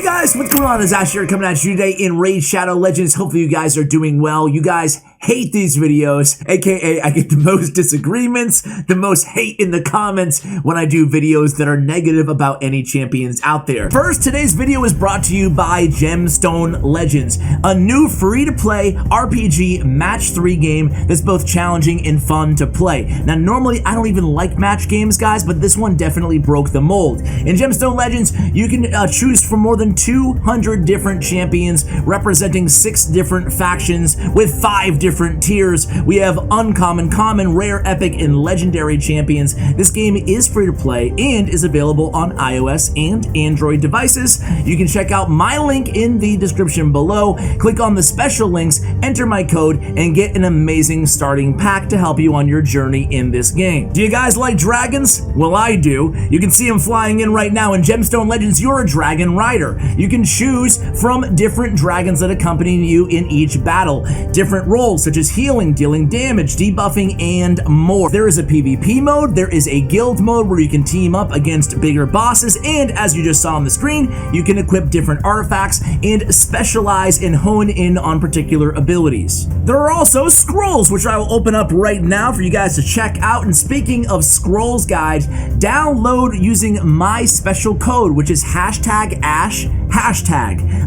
Hey guys, what's going on? It's Ash here coming at you today in Raid Shadow Legends. Hopefully you guys are doing well. You guys hate these videos, aka I get the most disagreements, the most hate in the comments when I do videos that are negative about any champions out there. First, today's video is brought to you by Gemstone Legends, a new free-to-play RPG match 3 game that's both challenging and fun to play. Now, normally I don't even like match games, guys, but this one definitely broke the mold. In Gemstone Legends, you can choose from more than 200 different champions representing 6 different factions with 5 different tiers. We have uncommon, common, rare, epic, and legendary champions. This game is free to play and is available on iOS and Android devices. You can check out my link in the description below. Click on the special links, enter my code, and get an amazing starting pack to help you on your journey in this game. Do you guys like dragons? Well, I do. You can see them flying in right now. In Gemstone Legends, you're a dragon rider. You can choose from different dragons that accompany you in each battle. Different roles such as healing, dealing damage, debuffing, and more. There is a PvP mode, there is a guild mode where you can team up against bigger bosses, and as you just saw on the screen, you can equip different artifacts and specialize and hone in on particular abilities. There are also scrolls, which I will open up right now for you guys to check out. And speaking of scrolls, guys, download using my special code, which is #ASH#.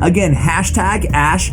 Again, #ASH#.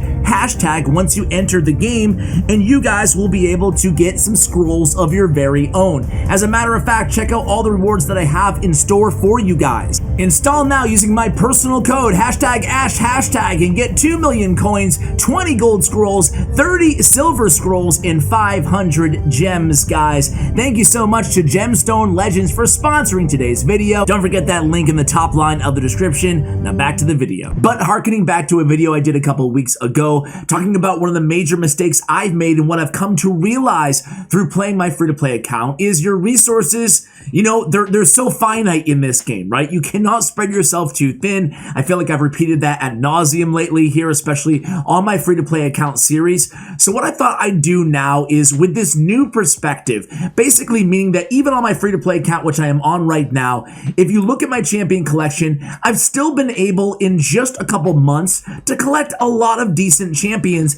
Once you enter the game, and you guys will be able to get some scrolls of your very own. As a matter of fact, check out all the rewards that I have in store for you guys. Install now using my personal code #ASH# and get 2 million coins, 20 gold scrolls, 30 silver scrolls, and 500 gems, guys. Thank you so much to Gemstone Legends for sponsoring today's video. Don't forget that link in the top line of the description. Now back to the video. But harkening back to a video I did a couple weeks ago, talking about one of the major mistakes I've made and what I've come to realize through playing my free-to-play account is your resources, you know, they're so finite in this game, right? You cannot spread yourself too thin. I feel like I've repeated that ad nauseum lately here, especially on my free-to-play account series. So what I thought I'd do now is, with this new perspective, basically meaning that even on my free-to-play account, which I am on right now, if you look at my champion collection, I've still been able in just a couple months to collect a lot of decent champions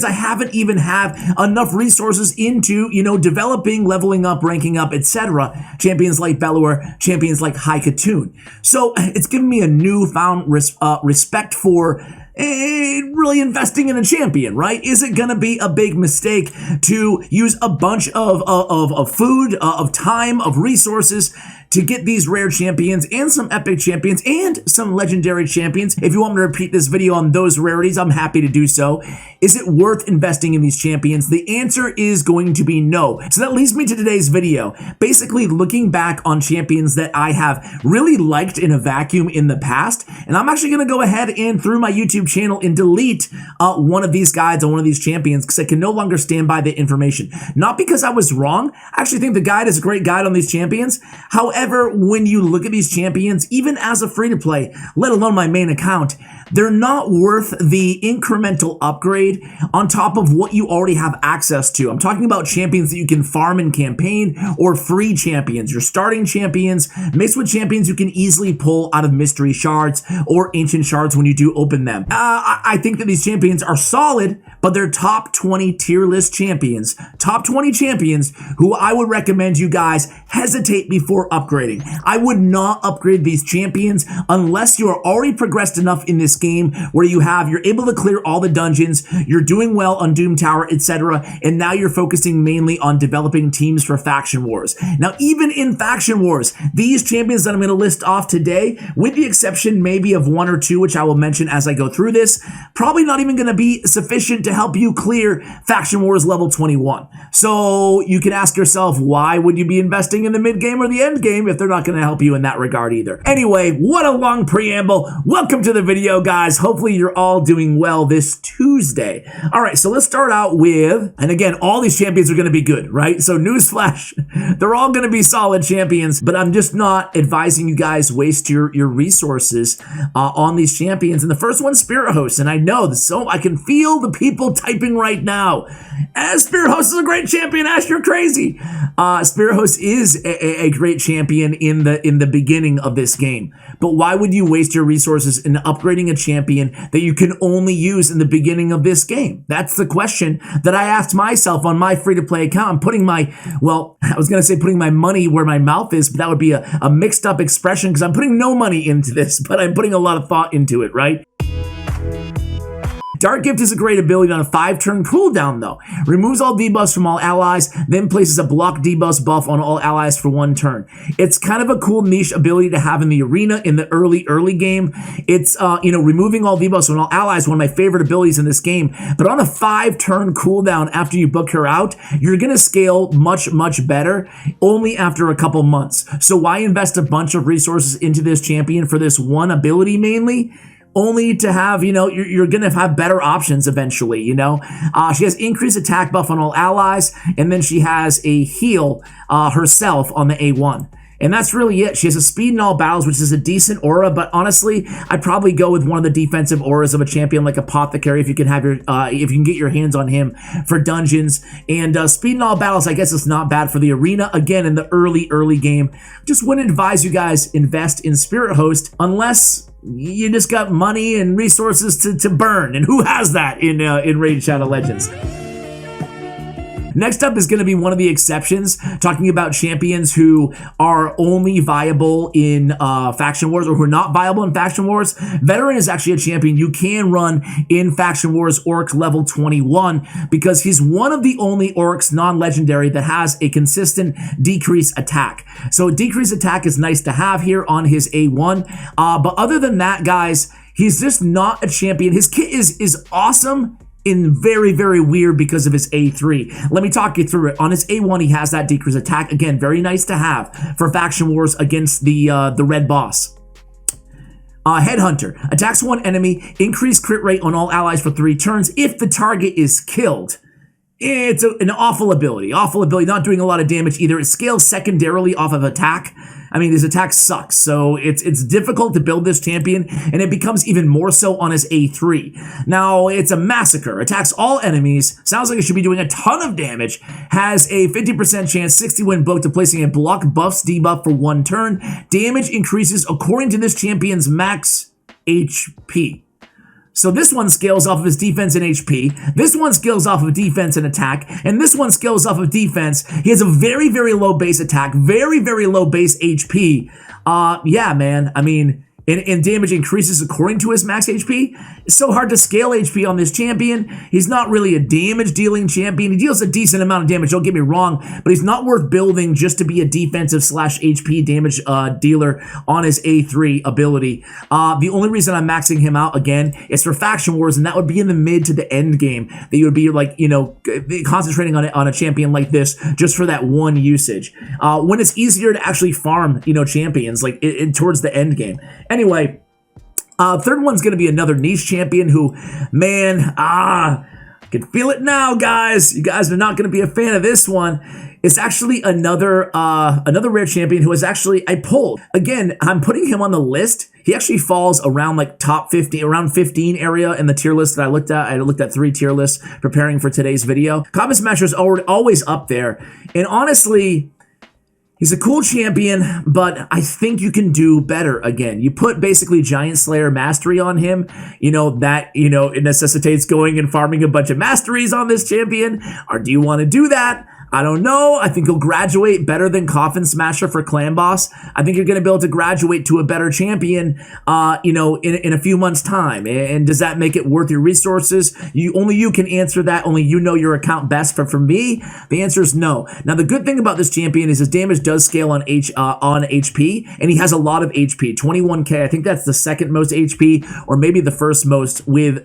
I haven't even have enough resources into, you know, developing, leveling up, ranking up, etc. Champions like Belluar, champions like Haikatoon. So it's given me a newfound respect for really investing in a champion, right? Is it gonna be a big mistake to use a bunch of food, of time, of resources to get these rare champions and some epic champions and some legendary champions? If you want me to repeat this video on those rarities, I'm happy to do so. Is it worth investing in these champions? The answer is going to be no. So that leads me to today's video, basically looking back on champions that I have really liked in a vacuum in the past. And I'm actually gonna go ahead and through my YouTube channel and delete one of these guides on one of these champions because I can no longer stand by the information. Not because I was wrong. I actually think the guide is a great guide on these champions. However, when you look at these champions, even as a free-to-play, let alone my main account, they're not worth the incremental upgrade on top of what you already have access to. I'm talking about champions that you can farm in campaign or free champions. Your starting champions mixed with champions you can easily pull out of mystery shards or ancient shards when you do open them. I think that these champions are solid, but they're top 20 tier list champions. Top 20 champions who I would recommend you guys hesitate before upgrading. I would not upgrade these champions unless you are already progressed enough in this game where you're able to clear all the dungeons, you're doing well on Doom Tower, etc., and now you're focusing mainly on developing teams for faction wars. Now, even in faction wars, these champions that I'm going to list off today, with the exception maybe of 1 or 2, which I will mention as I go through this, probably not even going to be sufficient to help you clear faction wars level 21. So you can ask yourself, why would you be investing in the mid game or the end game if they're not going to help you in that regard either? Anyway, what a long preamble. Welcome to the video, guys. Hopefully you're all doing well this Tuesday. All right, so let's start out with, and again, all these champions are going to be good, right? So newsflash, they're all going to be solid champions, but I'm just not advising you guys waste your resources on these champions. And the first one's Spirit Host, and I know this, so I can feel the people typing right now. As Spirit Host is a great champion, Ash, you're crazy. Spirit Host is a great champion in the beginning of this game, but why would you waste your resources in upgrading a champion that you can only use in the beginning of this game? That's the question that I asked myself on my free-to-play account. I'm putting my, well, I was gonna say putting my money where my mouth is, but that would be a mixed up expression because I'm putting no money into this, but I'm putting a lot of thought into it, right? Dark Gift is a great ability on a 5-turn cooldown though. Removes all debuffs from all allies, then places a block debuffs buff on all allies for 1 turn. It's kind of a cool niche ability to have in the arena in the early game. It's, removing all debuffs from all allies, one of my favorite abilities in this game. But on a 5-turn cooldown after you book her out, you're gonna scale much better only after a couple months. So why invest a bunch of resources into this champion for this one ability mainly? Only to have, you're going to have better options eventually, She has increased attack buff on all allies, and then she has a heal herself on the A1. And that's really it. She has a speed in all battles, which is a decent aura, but honestly, I'd probably go with one of the defensive auras of a champion like Apothecary if you can have if you can get your hands on him for dungeons. And speed in all battles, I guess it's not bad for the arena. Again, in the early game, just wouldn't advise you guys invest in Spirit Host unless you just got money and resources to burn, and who has that in Raid Shadow Legends? Next up is going to be one of the exceptions, talking about champions who are only viable in Faction Wars, or who are not viable in Faction Wars. Veteran is actually a champion you can run in Faction Wars Orc level 21 because he's one of the only Orcs non-legendary that has a consistent decrease attack. So decrease attack is nice to have here on his A1, but other than that, guys, he's just not a champion. His kit is awesome in very weird because of his A3. Let me talk you through it. On his A1, he has that decrease attack. Again, very nice to have for Faction Wars against the red boss. Headhunter. Attacks one enemy, increase crit rate on all allies for 3 turns if the target is killed. It's an awful ability, not doing a lot of damage either. It scales secondarily off of attack. I mean, his attack sucks, so it's difficult to build this champion, and it becomes even more so on his A3. Now, it's a massacre. Attacks all enemies. Sounds like it should be doing a ton of damage. Has a 50% chance, 60-win book to placing a block buffs debuff for 1 turn. Damage increases according to this champion's max HP. So this one scales off of his defense and HP. This one scales off of defense and attack. And this one scales off of defense. He has a very low base attack, very low base HP. Yeah, man. I mean, and damage increases according to his max HP. It's so hard to scale HP on this champion. He's not really a damage dealing champion. He deals a decent amount of damage, don't get me wrong, but he's not worth building just to be a defensive / HP damage dealer on his A3 ability. The only reason I'm maxing him out again is for Faction Wars, and that would be in the mid to the end game that you would be like, concentrating on a champion like this just for that one usage. When it's easier to actually farm, champions like towards the end game. Anyway, third one's going to be another niche champion who, man, I can feel it now, guys. You guys are not going to be a fan of this one. It's actually another rare champion who is actually I pulled. Again, I'm putting him on the list. He actually falls around like top 50, around 15 area in the tier list that I looked at. I looked at 3 tier lists preparing for today's video. Comet Smasher is always up there. And honestly, he's a cool champion, but I think you can do better again. You put basically Giant Slayer Mastery on him, it necessitates going and farming a bunch of masteries on this champion. Or do you want to do that? I don't know. I think he'll graduate better than Coffin Smasher for Clan Boss. I think you're going to be able to graduate to a better champion, in a few months' time. And does that make it worth your resources? Only you can answer that. Only you know your account best. But for me, the answer is no. Now, the good thing about this champion is his damage does scale on HP, and he has a lot of HP, 21k. I think that's the second most HP, or maybe the first most with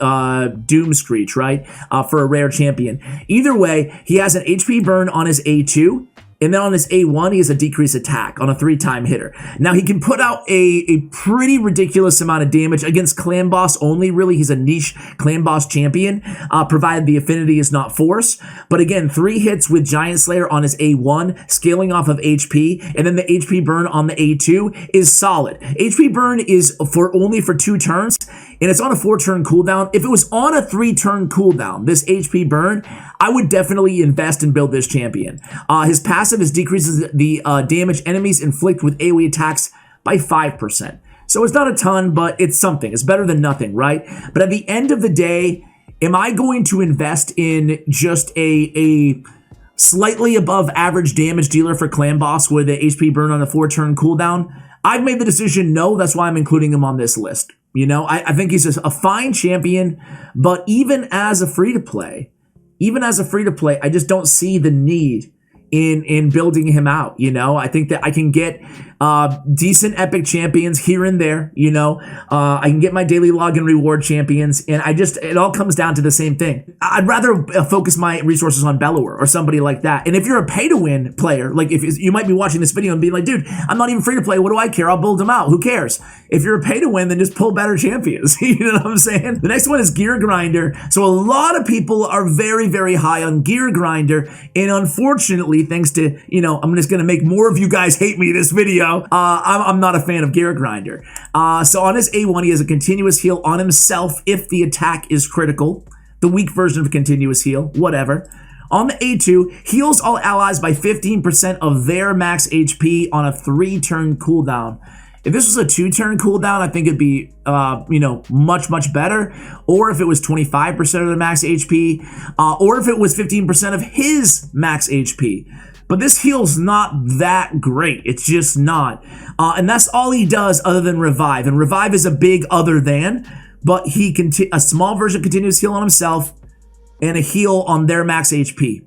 Doom Screech, right? For a rare champion. Either way, he has an HP burn on his A2, and then on his A1, he has a decreased attack on a 3-time hitter. Now, he can put out a pretty ridiculous amount of damage against Clan Boss only, really. He's a niche Clan Boss champion, provided the affinity is not force. But again, 3 hits with Giant Slayer on his A1, scaling off of HP, and then the HP burn on the A2 is solid. HP burn is only for 2 turns, and it's on a 4-turn cooldown. If it was on a 3-turn cooldown, this HP burn, I would definitely invest and build this champion. His passive decreases the damage enemies inflict with AoE attacks by 5%. So it's not a ton, but it's something. It's better than nothing, right? But at the end of the day, am I going to invest in just a slightly above average damage dealer for Clan Boss with the HP burn on a 4-turn cooldown? I've made the decision no. That's why I'm including him on this list. You know, I think he's a fine champion, but even as a free-to-play, I just don't see the need in building him out. You know, I think that I can get decent epic champions here and there. You know, I can get my daily login reward champions, and it all comes down to the same thing. I'd rather focus my resources on Bellower or somebody like that. And if you're a pay-to-win player, like if you might be watching this video and be like, dude, I'm not even free to play. What do I care? I'll build them out. Who cares? If you're a pay-to-win, then just pull better champions. You know what I'm saying? The next one is Gear Grinder. So a lot of people are very, very high on Gear Grinder, and unfortunately, thanks to, you know, I'm just going to make more of you guys hate me this video. I'm not a fan of Gear Grinder. So on his A1, he has a continuous heal on himself if the attack is critical. The weak version of continuous heal, whatever. On the A2, heals all allies by 15% of their max HP on a 3-turn cooldown. If this was a 2-turn cooldown, I think it'd be, you know, much, much better. Or if it was 25% of the max HP, or if it was 15% of his max HP. But this heal's not that great. It's just not. And that's all he does other than revive. And revive is a big other than, but he can a small version continuous heal on himself and a heal on their max HP.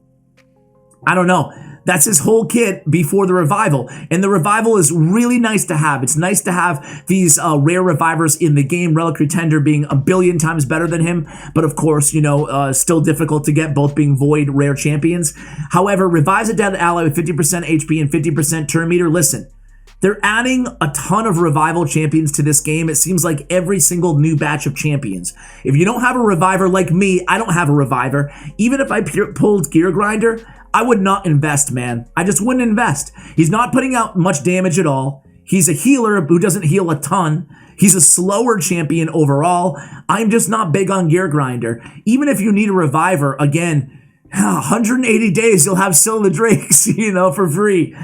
I don't know. That's his whole kit before the revival. And the revival is really nice to have. It's nice to have these rare revivers in the game, Reliquary Tender being a billion times better than him. But of course, you know, still difficult to get, both being void rare champions. However, revives a dead ally with 50% HP and 50% turn meter. Listen, they're adding a ton of revival champions to this game. It seems like every single new batch of champions. If you don't have a reviver like me, I don't have a reviver. Even if I pulled Gear Grinder, I would not invest, man. I just wouldn't invest. He's not putting out much damage at all. He's a healer who doesn't heal a ton. He's a slower champion overall. I'm just not big on Gear Grinder. Even if you need a reviver, again, 180 days, you'll have Still the Drakes, you know, for free.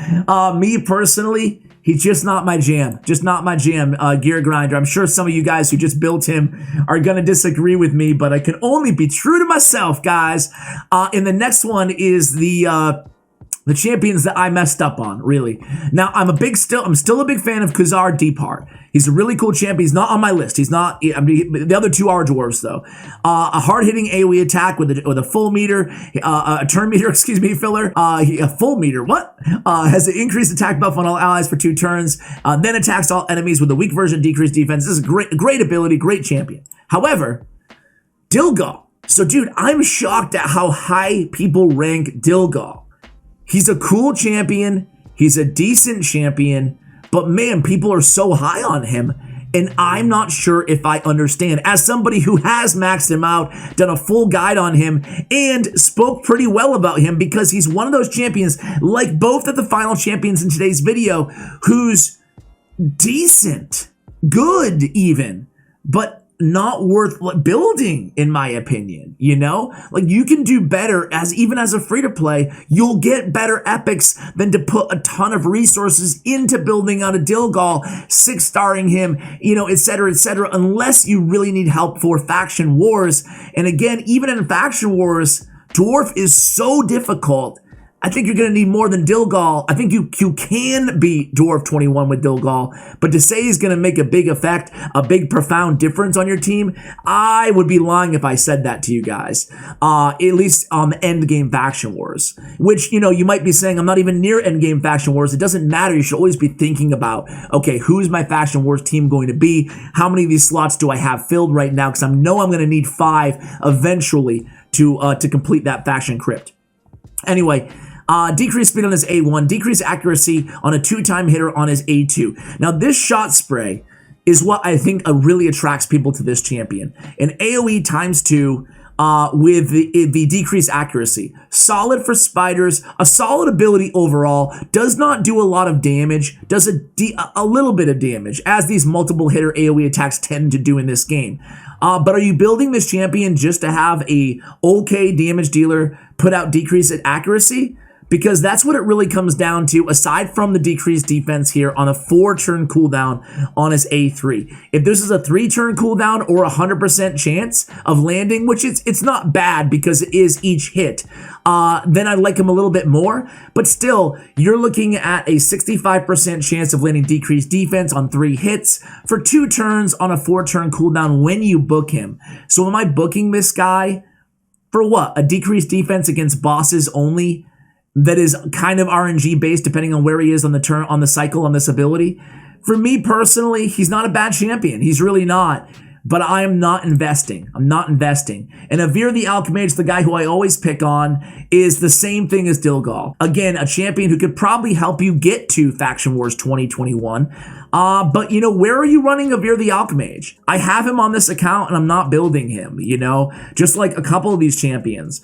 Me personally, he's just not my jam. Just not my jam, Gear Grinder. I'm sure some of you guys who just built him are going to disagree with me, but I can only be true to myself, guys. And the next one is the champions that I messed up on, really. Now, I'm still a big fan of Khazar Deepheart. He's a really cool champion. He's not on my list. He's not. I mean, the other two are dwarves, though. A hard-hitting AoE attack with a full meter, a turn meter, excuse me, filler. A full meter, what? Has an increased attack buff on all allies for 2 turns. Then attacks all enemies with a weak version, decreased defense. This is great ability, great champion. However, Dilgal. So, dude, I'm shocked at how high people rank Dilgal. He's a cool champion. He's a decent champion. But man, people are so high on him. And I'm not sure if I understand. As somebody who has maxed him out, done a full guide on him, and spoke pretty well about him because he's one of those champions, like both of the final champions in today's video, who's decent, good even, but not worth building, in my opinion. You know, like, you can do better even as a free-to-play. You'll get better epics than to put a ton of resources into building out a Dilgal, 6-starring him, you know, etc., unless you really need help for faction wars. And again, even in faction wars, Dwarf is so difficult. I think you're going to need more than Dilgal. I think you can beat Dwarf 21 with Dilgal, but to say he's going to make a big effect, a big profound difference on your team, I would be lying if I said that to you guys, at least on the end game faction wars, which, you know, you might be saying, I'm not even near end game faction wars. It doesn't matter. You should always be thinking about, okay, who's my faction wars team going to be? How many of these slots do I have filled right now? Because I know I'm going to need 5 eventually to complete that faction crypt. Anyway, decreased speed on his A1, decreased accuracy on a 2-time hitter on his A2. Now, this shot spray is what I think really attracts people to this champion. An AoE ×2 with the decreased accuracy. Solid for spiders, a solid ability overall, does not do a lot of damage, does a little bit of damage, as these multiple hitter AoE attacks tend to do in this game. But are you building this champion just to have a okay damage dealer put out decreased accuracy? Because that's what it really comes down to, aside from the decreased defense here on a 4-turn cooldown on his A3. If this is a 3-turn cooldown or a 100% chance of landing, which it's not bad because it is each hit, then I'd like him a little bit more. But still, you're looking at a 65% chance of landing decreased defense on 3 hits for 2 turns on a 4-turn cooldown when you book him. So am I booking this guy for what? A decreased defense against bosses only? That is kind of RNG based depending on where he is on the turn, on the cycle, on this ability. For me personally, he's not a bad champion. He's really not. But I am not investing. I'm not investing. And Avare the Alchemage, the guy who I always pick on, is the same thing as Dilgal. Again, a champion who could probably help you get to Faction Wars 2021. But, you know, where are you running Avare the Alchemage? I have him on this account and I'm not building him, you know, just like a couple of these champions.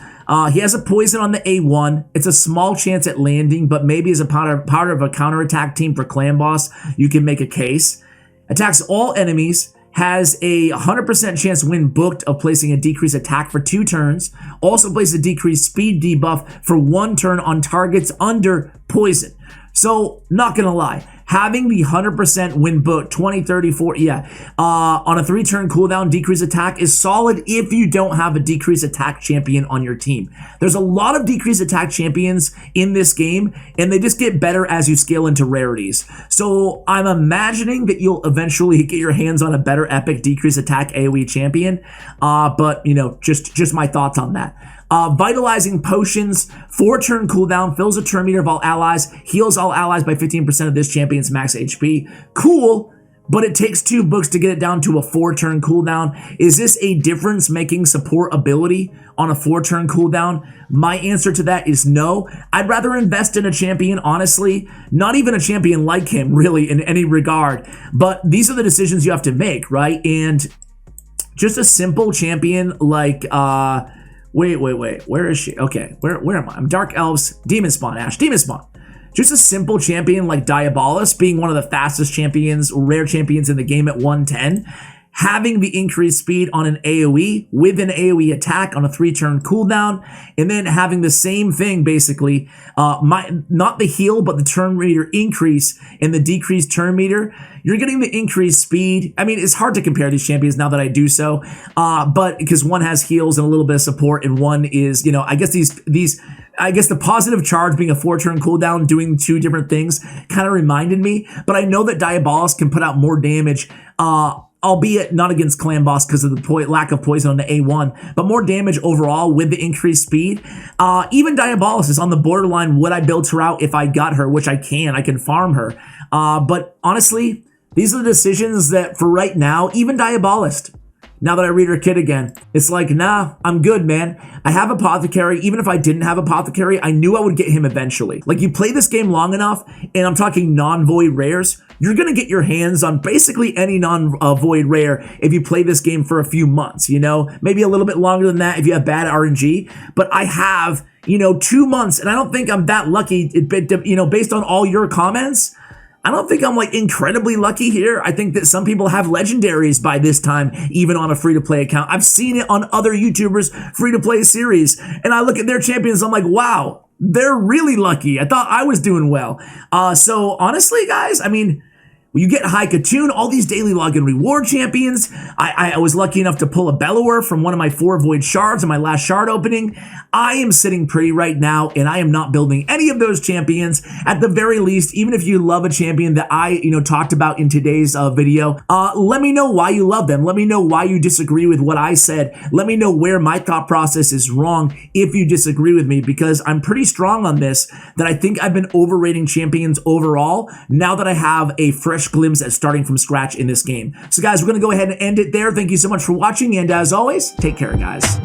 He has a poison on the A1. It's a small chance at landing, but maybe as a part of a counterattack team for Clan Boss, you can make a case. Attacks all enemies. Has a 100% chance when booked of placing a decreased attack for 2 turns. Also places a decreased speed debuff for 1 turn on targets under poison. So, not gonna lie, having the 100% when booked, 20, 30, 40, on a 3-turn cooldown, decreased attack is solid if you don't have a decreased attack champion on your team. There's a lot of decreased attack champions in this game, and they just get better as you scale into rarities. So I'm imagining that you'll eventually get your hands on a better epic decreased attack AoE champion, but, you know, just my thoughts on that. Vitalizing Potions, 4-turn cooldown, fills a turn meter of all allies, heals all allies by 15% of this champion's max HP. Cool, but it takes 2 books to get it down to a 4-turn cooldown. Is this a difference-making support ability on a 4-turn cooldown? My answer to that is no. I'd rather invest in a champion, honestly. Not even a champion like him, really, in any regard. But these are the decisions you have to make, right? And just a simple champion like... Wait. Where is she? Okay, where am I? I'm Dark Elves, Demon Spawn, Ash, Demon Spawn. Just a simple champion like Diabolus, being one of the fastest champions, rare champions in the game at 110. Having the increased speed on an AoE with an AoE attack on a 3-turn cooldown, and then having the same thing basically, not the heal, but the turn meter increase and the decreased turn meter. You're getting the increased speed. I mean, it's hard to compare these champions now that I do so, but because one has heals and a little bit of support, and one is, you know, I guess I guess the positive charge being a 4-turn cooldown, doing 2 different things, kind of reminded me. But I know that Diabolus can put out more damage, albeit not against Clan Boss because of the lack of poison on the A1, but more damage overall with the increased speed. Even Diabolus is on the borderline. Would I build her out if I got her, which I can farm her. But honestly, these are the decisions that for right now, even Diabolist, now that I read her kit again, it's like, nah, I'm good, man. I have Apothecary. Even if I didn't have Apothecary, I knew I would get him eventually. Like, you play this game long enough, and I'm talking non-void rares, you're going to get your hands on basically any non-void rare if you play this game for a few months, you know? Maybe a little bit longer than that if you have bad RNG. But I have, you know, 2 months, and I don't think I'm that lucky, you know, based on all your comments. I don't think I'm like incredibly lucky here. I think that some people have legendaries by this time, even on a free-to-play account. I've seen it on other YouTubers' free-to-play series, and I look at their champions, I'm like, wow, they're really lucky. I thought I was doing well. So honestly, guys, I mean, when you get High Katoon, all these daily login reward champions. I was lucky enough to pull a Bellower from one of my 4 void shards in my last shard opening. I am sitting pretty right now, and I am not building any of those champions. At the very least, even if you love a champion that I, talked about in today's video, let me know why you love them. Let me know why you disagree with what I said. Let me know where my thought process is wrong if you disagree with me, because I'm pretty strong on this, that I think I've been overrating champions overall now that I have a fresh glimpse at starting from scratch in this game. So guys, we're going to go ahead and end it there. Thank you so much for watching, and as always, take care, guys.